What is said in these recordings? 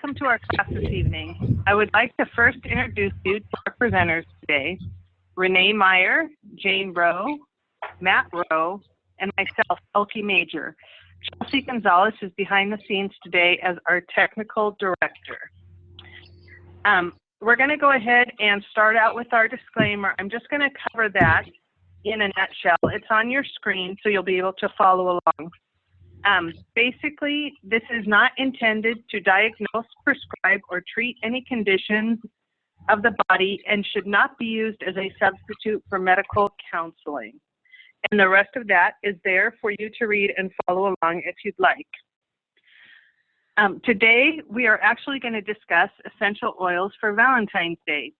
welcome to our class this evening. I would like to first introduce you to our presenters today, Renee Meyer, Jane Rowe, Matt Rowe, and myself, Elke Major. Chelsea Gonzalez is behind the scenes today as our technical director. We're going to go ahead and start out with our disclaimer. I'm just going to cover that in a nutshell. It's on your screen, so you'll be able to follow along. Basically, this is not intended to diagnose, prescribe, or treat any conditions of the body and should not be used as a substitute for medical counseling. And the rest of that is there for you to read and follow along if you'd like. Today, we are actually going to discuss essential oils for Valentine's Day.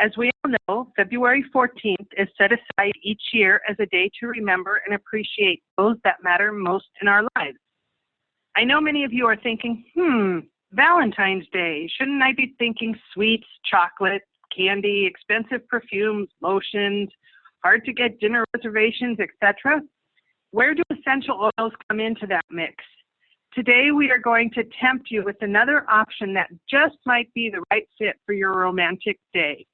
As we all know, February 14th is set aside each year as a day to remember and appreciate those that matter most in our lives. I know many of you are thinking, Valentine's Day, shouldn't I be thinking sweets, chocolate, candy, expensive perfumes, lotions, hard to get dinner reservations, etc.? Where do essential oils come into that mix? Today, we are going to tempt you with another option that just might be the right fit for your romantic day.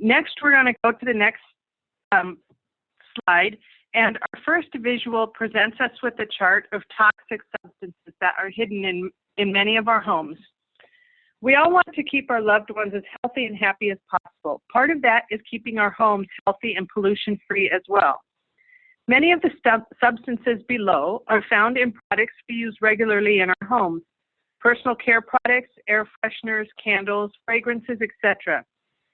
Next, we're going to go to the next slide, and our first visual presents us with a chart of toxic substances that are hidden in many of our homes. We all want to keep our loved ones as healthy and happy as possible. Part of that is keeping our homes healthy and pollution-free as well. Many of the substances below are found in products we use regularly in our homes: personal care products, air fresheners, candles, fragrances, etc.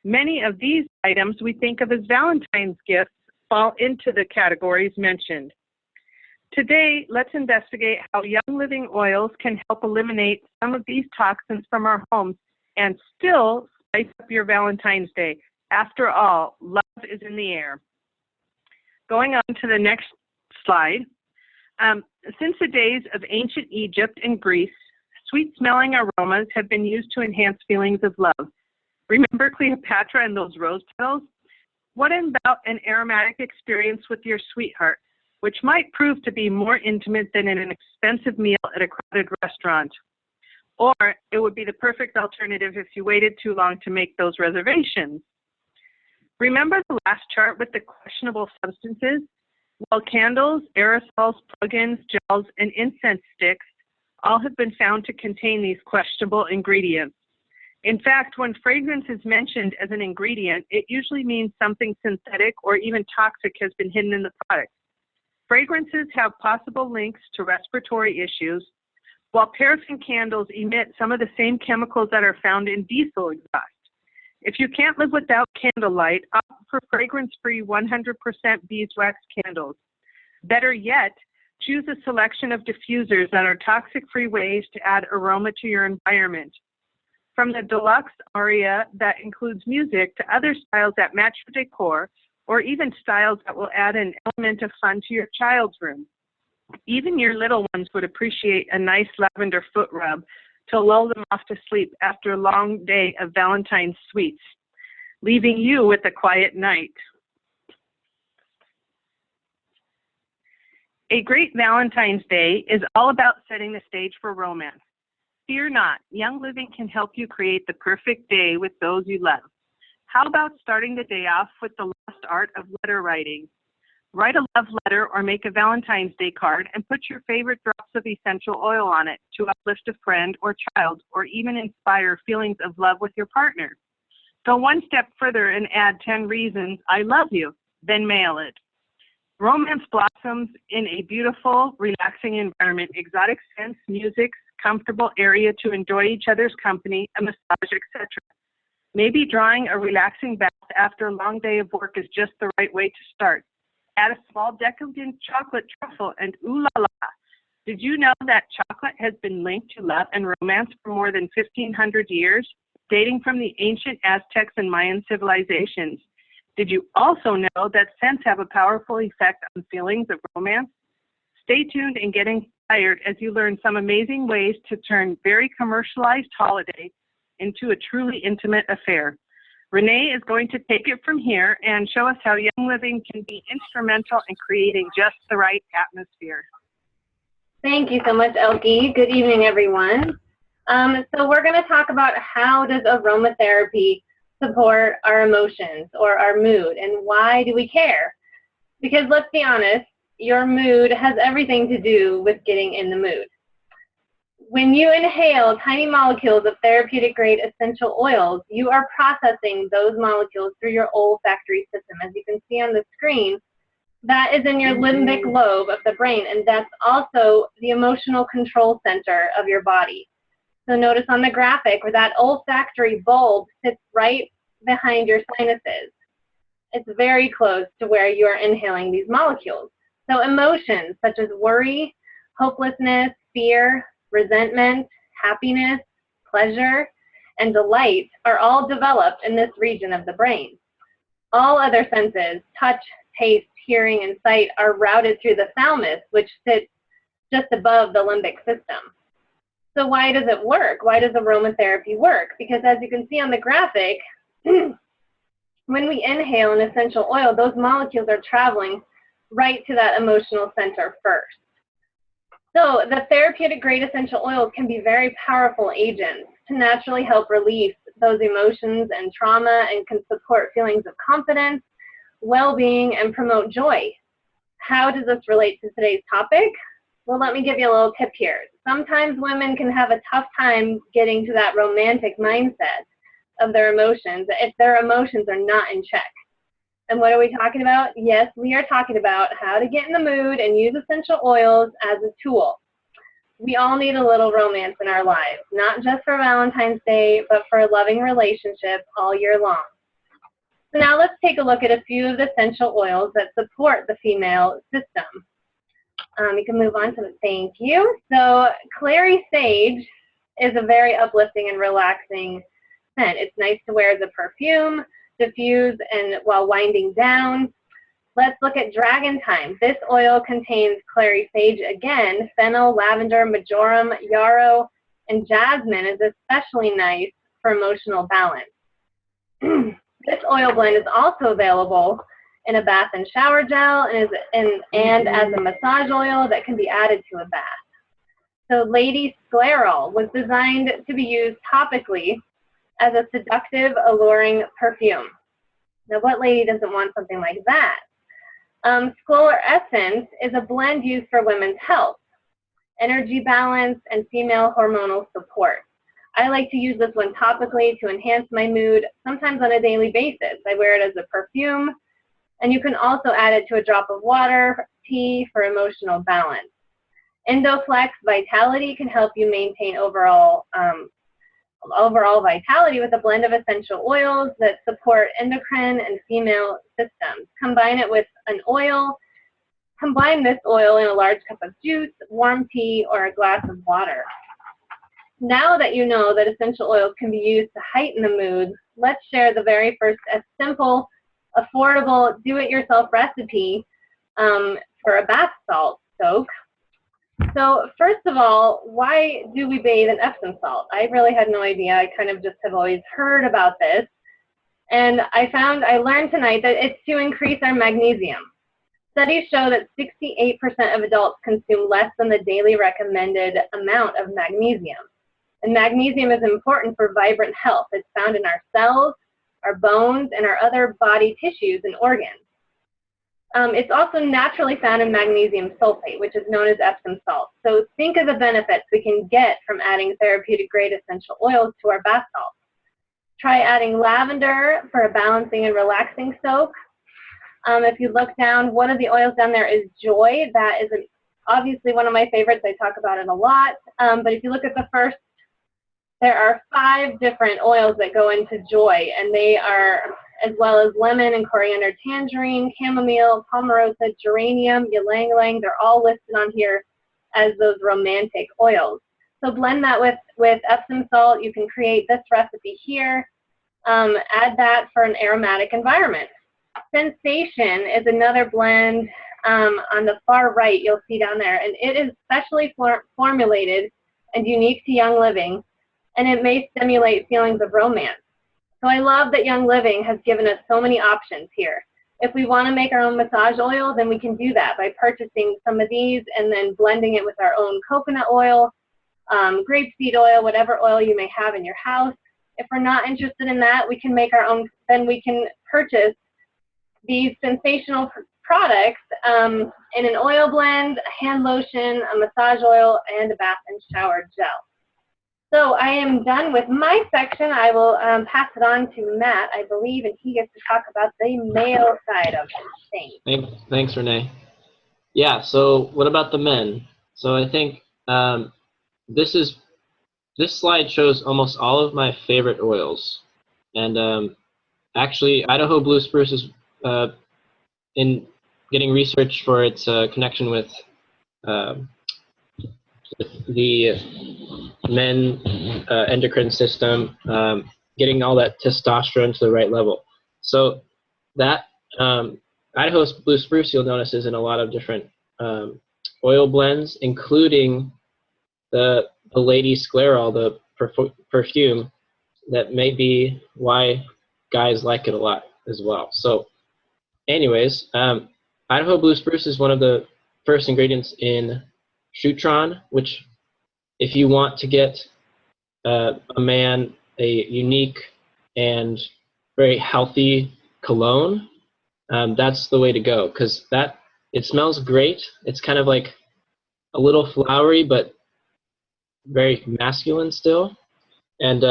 Many of these items we think of as Valentine's gifts fall into the categories mentioned. Today, let's investigate how Young Living oils can help eliminate some of these toxins from our homes and still spice up your Valentine's Day. After all, love is in the air. Going on to the next slide. Since the days of ancient Egypt and Greece, sweet-smelling aromas have been used to enhance feelings of love. Remember Cleopatra and those rose petals? What about an aromatic experience with your sweetheart, which might prove to be more intimate than in an expensive meal at a crowded restaurant? Or it would be the perfect alternative if you waited too long to make those reservations. Remember the last chart with the questionable substances? Well, candles, aerosols, plug-ins, gels, and incense sticks all have been found to contain these questionable ingredients. In fact, when fragrance is mentioned as an ingredient, it usually means something synthetic or even toxic has been hidden in the product. Fragrances have possible links to respiratory issues, while paraffin candles emit some of the same chemicals that are found in diesel exhaust. If you can't live without candlelight, opt for fragrance-free 100% beeswax candles. Better yet, choose a selection of diffusers that are toxic-free ways to add aroma to your environment. From the deluxe aria that includes music to other styles that match your decor, or even styles that will add an element of fun to your child's room. Even your little ones would appreciate a nice lavender foot rub to lull them off to sleep after a long day of Valentine's sweets, leaving you with a quiet night. A great Valentine's Day is all about setting the stage for romance. Fear not, Young Living can help you create the perfect day with those you love. How about starting the day off with the lost art of letter writing? Write a love letter or make a Valentine's Day card and put your favorite drops of essential oil on it to uplift a friend or child, or even inspire feelings of love with your partner. Go one step further and add 10 reasons I love you, then mail it. Romance blossoms in a beautiful, relaxing environment: exotic scents, music, comfortable area to enjoy each other's company, a massage, etc. Maybe drawing a relaxing bath after a long day of work is just the right way to start. Add a small decadent chocolate truffle and ooh la la. Did you know that chocolate has been linked to love and romance for more than 1,500 years, dating from the ancient Aztecs and Mayan civilizations? Did you also know that scents have a powerful effect on feelings of romance? Stay tuned and get inspired as you learn some amazing ways to turn very commercialized holiday into a truly intimate affair. Renee is going to take it from here and show us how Young Living can be instrumental in creating just the right atmosphere. Thank you so much, Elke. Good evening, everyone. So we're going to talk about how does aromatherapy support our emotions or our mood, and why do we care? Because let's be honest, your mood has everything to do with getting in the mood. When you inhale tiny molecules of therapeutic grade essential oils, you are processing those molecules through your olfactory system. As you can see on the screen, that is in your limbic lobe of the brain, and that's also the emotional control center of your body. So notice on the graphic where that olfactory bulb sits right behind your sinuses. It's very close to where you are inhaling these molecules. So emotions such as worry, hopelessness, fear, resentment, happiness, pleasure, and delight are all developed in this region of the brain. All other senses, touch, taste, hearing, and sight, are routed through the thalamus, which sits just above the limbic system. So why does it work? Why does aromatherapy work? Because as you can see on the graphic, when we inhale an essential oil, those molecules are traveling right to that emotional center first. So the therapeutic grade essential oils can be very powerful agents to naturally help release those emotions and trauma, and can support feelings of confidence, well-being, and promote joy. How does this relate to today's topic? Well, let me give you a little tip here. Sometimes women can have a tough time getting to that romantic mindset of their emotions if their emotions are not in check. And what are we talking about? Yes, we are talking about how to get in the mood and use essential oils as a tool. We all need a little romance in our lives, not just for Valentine's Day, but for a loving relationship all year long. So now let's take a look at a few of the essential oils that support the female system. You can move on to the thank you. So clary sage is a very uplifting and relaxing scent. It's nice to wear as a perfume, diffuse, and while winding down. Let's look at dragon thyme. This oil contains clary sage again, fennel, lavender, marjoram, yarrow, and jasmine is especially nice for emotional balance. This oil blend is also available in a bath and shower gel, and as a massage oil that can be added to a bath. So Lady Sclerol was designed to be used topically as a seductive, alluring perfume. Now, what lady doesn't want something like that? Scroller Essence is a blend used for women's health, energy balance, and female hormonal support. I like to use this one topically to enhance my mood, sometimes on a daily basis. I wear it as a perfume, and you can also add it to a drop of water, tea, for emotional balance. Endoflex Vitality can help you maintain overall vitality with a blend of essential oils that support endocrine and female systems. Combine this oil in a large cup of juice, warm tea, or a glass of water. Now that you know that essential oils can be used to heighten the mood, let's share the very first simple, affordable, do-it-yourself recipe for a bath salt soak. So first of all, why do we bathe in Epsom salt? I really had no idea. I kind of just have always heard about this. And I learned tonight that it's to increase our magnesium. Studies show that 68% of adults consume less than the daily recommended amount of magnesium. And magnesium is important for vibrant health. It's found in our cells, our bones, and our other body tissues and organs. It's also naturally found in magnesium sulfate, which is known as Epsom salt. So think of the benefits we can get from adding therapeutic grade essential oils to our bath salts. Try adding lavender for a balancing and relaxing soak. If you look down, one of the oils down there is Joy. That is obviously one of my favorites. I talk about it a lot. But if you look at the first, there are 5 different oils that go into Joy, and they are, as well as lemon and coriander, tangerine, chamomile, palmarosa, geranium, ylang ylang. They're all listed on here as those romantic oils. So blend that with Epsom salt. You can create this recipe here. Add that for an aromatic environment. Sensation is another blend on the far right, you'll see down there, and it is specially formulated and unique to Young Living, and it may stimulate feelings of romance. So I love that Young Living has given us so many options here. If we want to make our own massage oil, then we can do that by purchasing some of these and then blending it with our own coconut oil. grapeseed oil, whatever oil you may have in your house. If we're not interested in that, we can make our own, then we can purchase these sensational products in an oil blend, a hand lotion, a massage oil, and a bath and shower gel. So I am done with my section. I will pass it on to Matt, I believe, and he gets to talk about the male side of things. Thanks, Renee. Yeah, so what about the men? So I think this slide shows almost all of my favorite oils. And actually, Idaho Blue Spruce is in getting research for its connection with the men endocrine system, getting all that testosterone to the right level. So that Idaho Blue Spruce, you'll notice, is in a lot of different oil blends, including the Lady Sclerol, the perfume, that may be why guys like it a lot as well. So anyways, Idaho Blue Spruce is one of the first ingredients in Shutron, which, if you want to get a man a unique and very healthy cologne, that's the way to go, because it smells great. It's kind of like a little flowery, but very masculine still, and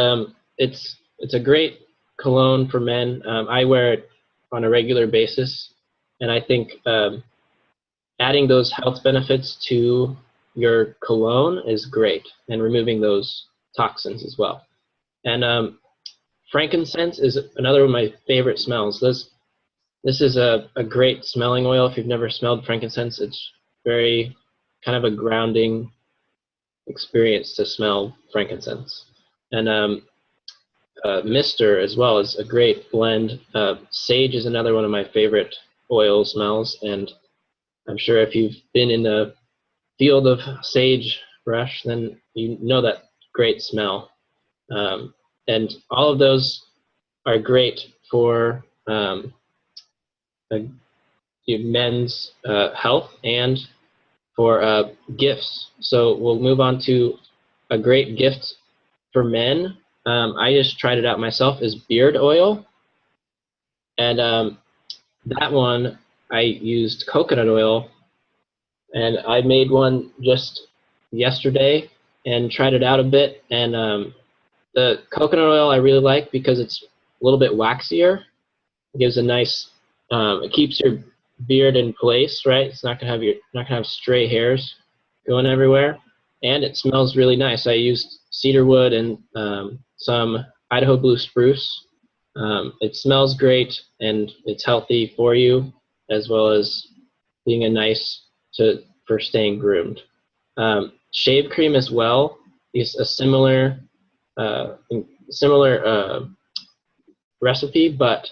it's a great cologne for men. I wear it on a regular basis, and I think adding those health benefits to your cologne is great, and removing those toxins as well. And frankincense is another of my favorite smells. This is a great smelling oil. If you've never smelled frankincense, it's very kind of a grounding experience to smell frankincense. And Mister as well is a great blend. Sage is another one of my favorite oil smells, and I'm sure if you've been in the field of sage brush, then you know that great smell. And all of those are great for men's health and for gifts. So we'll move on to a great gift for men. I just tried it out myself, is beard oil. And that one, I used coconut oil, and I made one just yesterday and tried it out a bit. And the coconut oil I really like because it's a little bit waxier. It gives a nice, it keeps your beard in place, right? It's not gonna have stray hairs going everywhere, and it smells really nice. I used cedarwood and some Idaho Blue Spruce. It smells great, and it's healthy for you, as well as being a nice for staying groomed. Shave cream as well is a similar recipe, but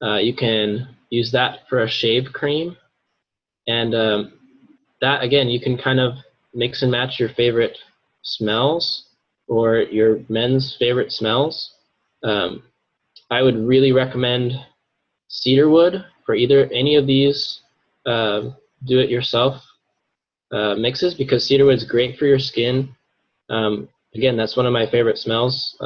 you can use that for a shave cream, and that, again, you can kind of mix and match your favorite smells or your men's favorite smells. I would really recommend cedarwood for any of these do-it-yourself mixes, because cedarwood is great for your skin. Again, that's one of my favorite smells.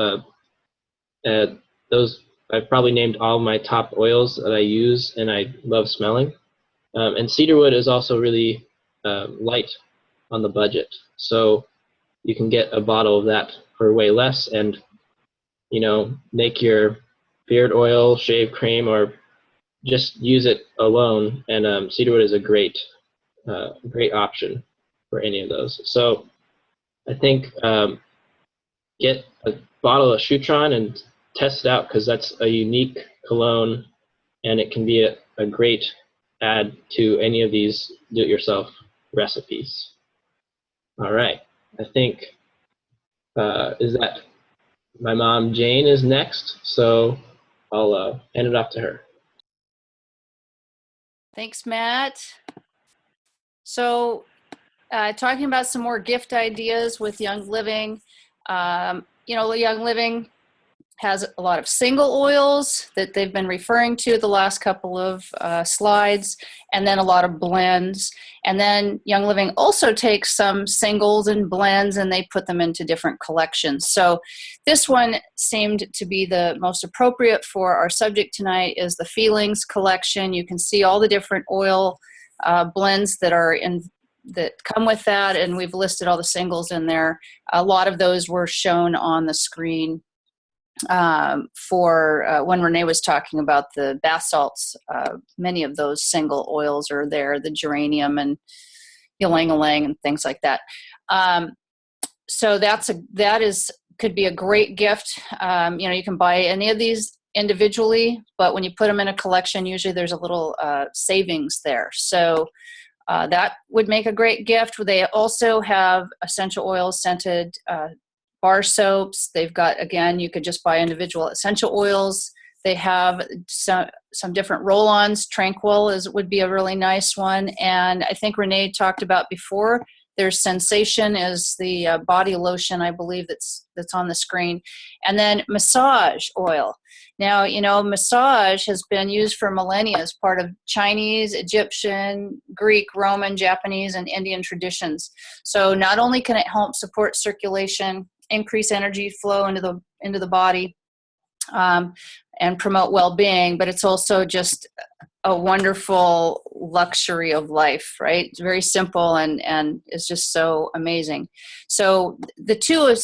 I've probably named all my top oils that I use and I love smelling. And cedarwood is also really light on the budget, so you can get a bottle of that for way less, and make your beard oil, shave cream, or just use it alone. And cedarwood is a great option for any of those. So I think get a bottle of Shutron and test it out, because that's a unique cologne, and it can be a great add to any of these do-it-yourself recipes. All right, I think is that my mom Jane is next, so I'll hand it off to her. Thanks, Matt. So talking about some more gift ideas with Young Living. Young Living has a lot of single oils that they've been referring to the last couple of slides, and then a lot of blends. And then Young Living also takes some singles and blends, and they put them into different collections. So this one seemed to be the most appropriate for our subject tonight, is the Feelings collection. You can see all the different oil blends that are in that come with that, and we've listed all the singles in there. A lot of those were shown on the screen for when Renee was talking about the bath salts. Many of those single oils are there, the geranium and ylang-ylang and things like that. So could be a great gift. You can buy any of these individually, but when you put them in a collection, usually there's a little savings there. So that would make a great gift. They also have essential oils, scented bar soaps. They've got, again, you could just buy individual essential oils. They have some different roll-ons. Tranquil would be a really nice one. And I think Renee talked about before, there's Sensation is the body lotion, I believe, that's on the screen. And then massage oil. Now, massage has been used for millennia as part of Chinese, Egyptian, Greek, Roman, Japanese, and Indian traditions. So not only can it help support circulation, increase energy flow into the body, and promote well-being, but it's also just a wonderful luxury of life, right? It's very simple and it's just so amazing. So the two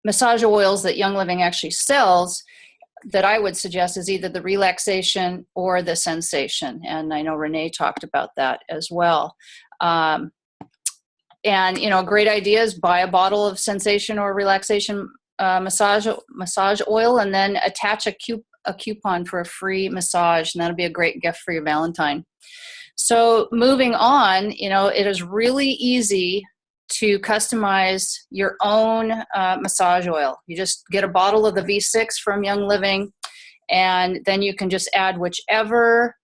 massage oils that Young Living actually sells that I would suggest is either the relaxation or the sensation. And I know Renee talked about that as well. And, a great idea is buy a bottle of sensation or relaxation massage oil, and then attach a coupon for a free massage, and that'll be a great gift for your Valentine. So moving on, it is really easy to customize your own massage oil. You just get a bottle of the V6 from Young Living, and then you can just add whichever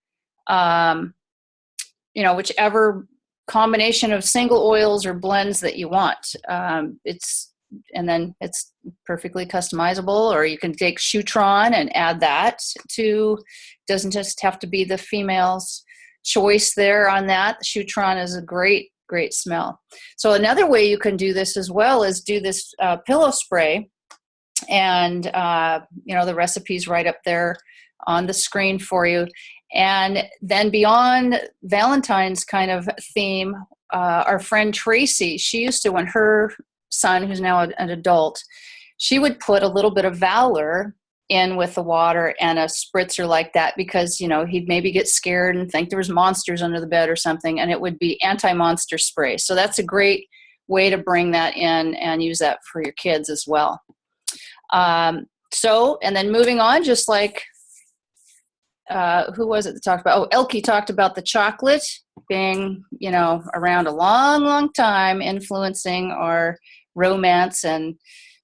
combination of single oils or blends that you want. And then it's perfectly customizable, or you can take Shutron and add that to, doesn't just have to be the female's choice there on that. Shutron is a great smell. So another way you can do this as well is do this pillow spray, and the recipe's right up there on the screen for you. And then beyond Valentine's kind of theme, our friend Tracy, she used to, when her son, who's now an adult, she would put a little bit of Valor in with the water and a spritzer like that, because he'd maybe get scared and think there was monsters under the bed or something, and it would be anti-monster spray. So that's a great way to bring that in and use that for your kids as well. And then moving on, just like who was it that talked about? Elke talked about the chocolate being, around a long, long time, influencing our romance and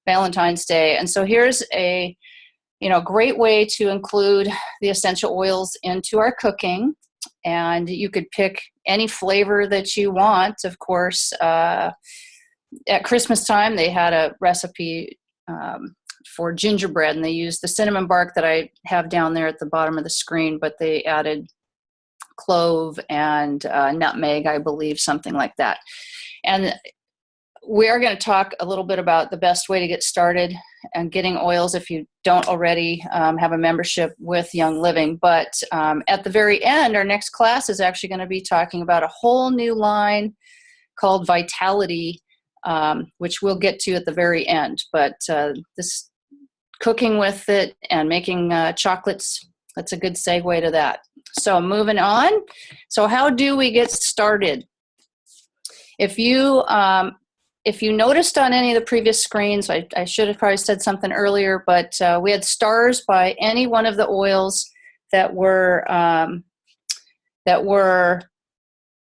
Valentine's Day. And so here's a, great way to include the essential oils into our cooking. And you could pick any flavor that you want. Of course, at Christmas time, they had a recipe for gingerbread, and they used the cinnamon bark that I have down there at the bottom of the screen, but they added clove and nutmeg, I believe, something like that. And we are going to talk a little bit about the best way to get started and getting oils if you don't already have a membership with Young Living. But at the very end, our next class is actually going to be talking about a whole new line called Vitality, which we'll get to at the very end. But this cooking with it and making chocolates, that's a good segue to that. So moving on. So how do we get started? If you noticed on any of the previous screens, I should have probably said something earlier, but we had stars by any one of the oils that were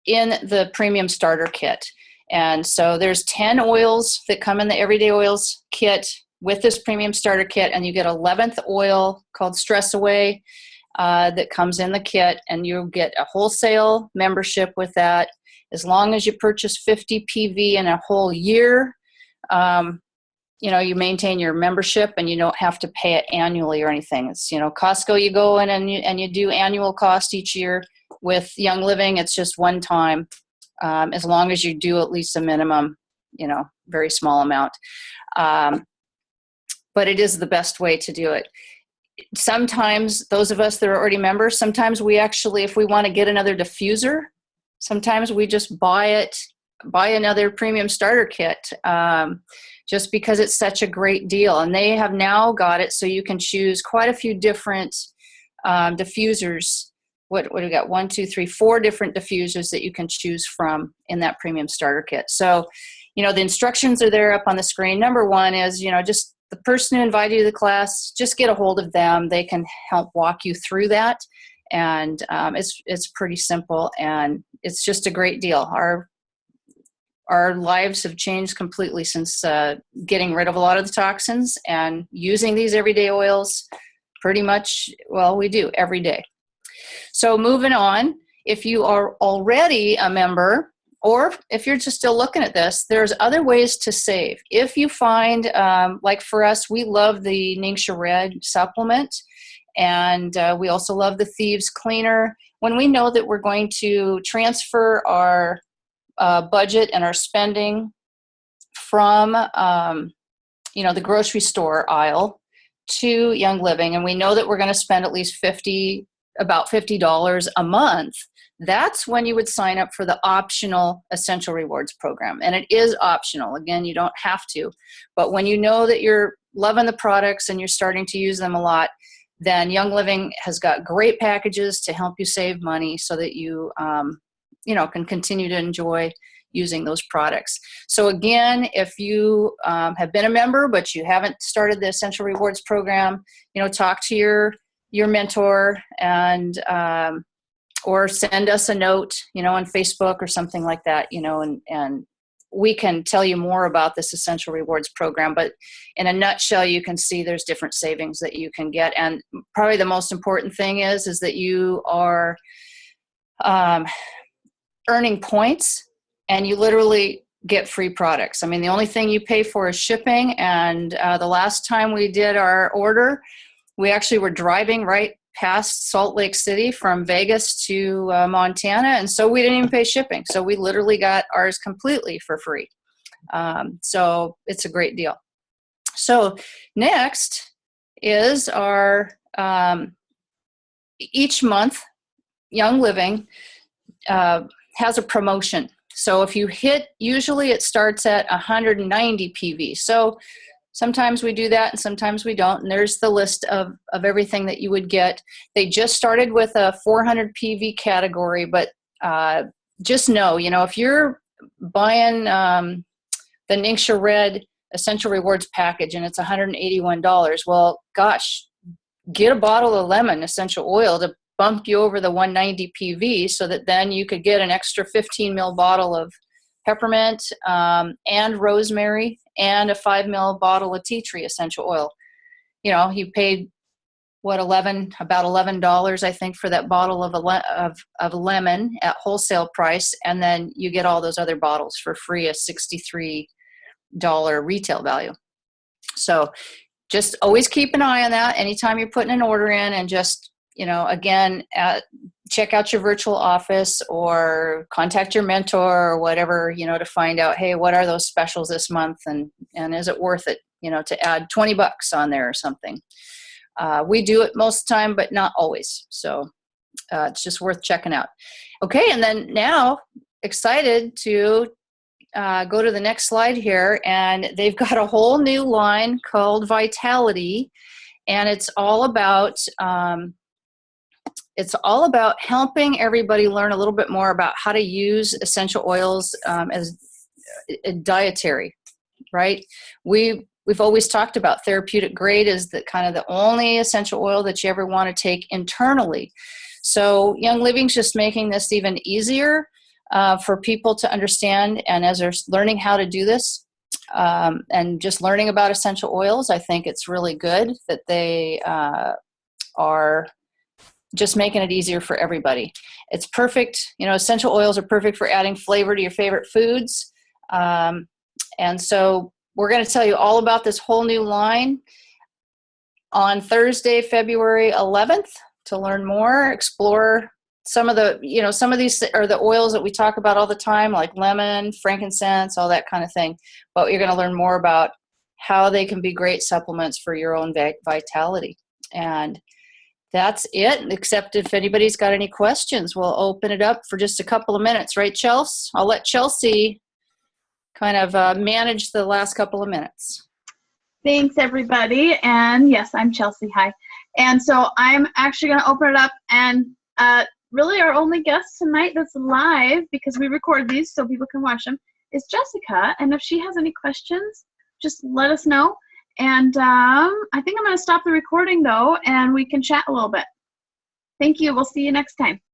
in the premium starter kit. And so there's 10 oils that come in the Everyday Oils kit with this premium starter kit, and you get 11th oil called Stress Away that comes in the kit, and you get a wholesale membership with that. As long as you purchase 50 PV in a whole year, you maintain your membership and you don't have to pay it annually or anything. It's, Costco, you go in and you do annual cost each year. With Young Living, it's just one time, as long as you do at least a minimum, very small amount. But it is the best way to do it. Sometimes those of us that are already members, sometimes we actually, if we want to get another diffuser, sometimes we just buy another premium starter kit, just because it's such a great deal. And they have now got it so you can choose quite a few different diffusers. What do we got? 1, 2, 3, 4 different diffusers that you can choose from in that premium starter kit. So, the instructions are there up on the screen. Number one is, just the person who invited you to the class, just get a hold of them. They can help walk you through that. And it's pretty simple, and it's just a great deal. Our lives have changed completely since getting rid of a lot of the toxins and using these everyday oils pretty much, we do every day. So moving on, if you are already a member, or if you're just still looking at this, there's other ways to save. If you find, like for us, we love the Ningxia Red supplement, and we also love the Thieves Cleaner. When we know that we're going to transfer our budget and our spending from, the grocery store aisle to Young Living, and we know that we're going to spend at least about $50 a month, that's when you would sign up for the optional Essential Rewards program. And it is optional. Again, you don't have to. But when you know that you're loving the products and you're starting to use them a lot, then Young Living has got great packages to help you save money so that you, can continue to enjoy using those products. So again, if you have been a member, but you haven't started the Essential Rewards program, talk to your mentor and or send us a note, on Facebook or something like that, and we can tell you more about this Essential Rewards program. But in a nutshell, you can see there's different savings that you can get. And probably the most important thing is that you are earning points, and you literally get free products. I mean, the only thing you pay for is shipping. And the last time we did our order, we actually were driving right past Salt Lake City from Vegas to Montana, and so we didn't even pay shipping. So we literally got ours completely for free. So it's a great deal. So next is our each month, Young Living has a promotion. So if you hit, usually it starts at 190 PV. So sometimes we do that and sometimes we don't. And there's the list of everything that you would get. They just started with a 400 PV category, but just know, if you're buying the Ningxia Red Essential Rewards package and it's $181, well, gosh, get a bottle of lemon essential oil to bump you over the 190 PV so that then you could get an extra 15 ml bottle of peppermint and rosemary and a 5 ml bottle of tea tree essential oil. You paid about $11, I think, for that bottle of lemon at wholesale price, and then you get all those other bottles for free, a $63 retail value. So just always keep an eye on that anytime you're putting an order in, and just, again, check out your virtual office or contact your mentor or whatever, to find out, hey, what are those specials this month, and is it worth it, to add $20 on there or something. We do it most of the time, but not always. So it's just worth checking out. Okay, and then now excited to go to the next slide here, and they've got a whole new line called Vitality, and it's all about helping everybody learn a little bit more about how to use essential oils as a dietary, right? We've always talked about therapeutic grade as the kind of the only essential oil that you ever want to take internally. So Young Living's just making this even easier for people to understand, and as they're learning how to do this and just learning about essential oils, I think it's really good that they are just making it easier for everybody. It's perfect. Essential oils are perfect for adding flavor to your favorite foods. And so we're going to tell you all about this whole new line on Thursday, February 11th. To learn more, explore some of the, some of these are the oils that we talk about all the time, like lemon, frankincense, all that kind of thing. But you're going to learn more about how they can be great supplements for your own vitality. And that's it, except if anybody's got any questions, we'll open it up for just a couple of minutes, right, Chelsea? I'll let Chelsea kind of manage the last couple of minutes. Thanks, everybody. And yes, I'm Chelsea. Hi. And so I'm actually going to open it up. And really our only guest tonight that's live, because we record these so people can watch them, is Jessica. And if she has any questions, just let us know. And I think I'm going to stop the recording, though, and we can chat a little bit. Thank you. We'll see you next time.